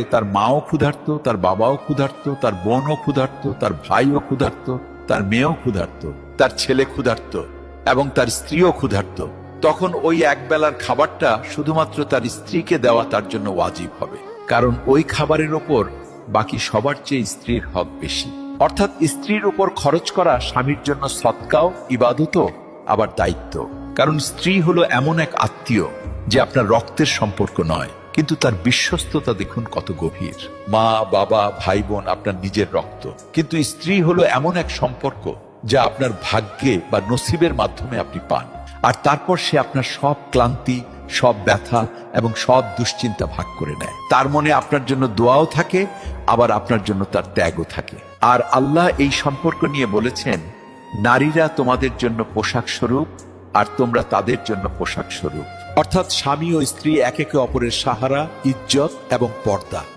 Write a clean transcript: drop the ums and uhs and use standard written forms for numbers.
তার মাও ক্ষুধার্ত, তার বাবাও ক্ষুধার্ত, তার বোনও ক্ষুধার্ত, তার ভাইও ক্ষুধার্ত, তার মেয়েও ক্ষুধার্ত, তার ছেলে ক্ষুধার্ত এবং তার স্ত্রীও ক্ষুধার্ত, তখন ওই একবেলার খাবারটা শুধুমাত্র তার স্ত্রীকে দেওয়া তার জন্য ওয়াজিব হবে। কারণ ওই খাবারের ওপর বাকি সবার চেয়ে স্ত্রীর হক বেশি। অর্থাৎ স্ত্রীর উপর খরচ করা স্বামীর জন্য সৎকাও, ইবাদতও, আবার দায়িত্ব। কারণ স্ত্রী হলো এমন এক আত্মীয় যে আপনার রক্তের সম্পর্ক নয়, কিন্তু তার বিশ্বস্ততা দেখুন কত গভীর। মা, বাবা, ভাই বোন আপনার নিজের রক্ত, কিন্তু স্ত্রী হলো এমন এক সম্পর্ক যা আপনার ভাগ্যে বা নসিবের মাধ্যমে আপনি পান। আর তারপর সে আপনার সব ক্লান্তি, সব ব্যথা এবং সব দুশ্চিন্তা ভাগ করে নেয়। তার মনে আপনার জন্য দোয়াও থাকে, আবার আপনার জন্য তার ত্যাগও থাকে। আর আল্লাহ এই সম্পর্ক নিয়ে বলেছেন, নারীরা তোমাদের জন্য পোশাক স্বরূপ আর তোমরা তাদের জন্য পোশাক স্বরূপ। অর্থাৎ স্বামী ও স্ত্রী একে অপরের সাহারা, ইজ্জত এবং পর্দা।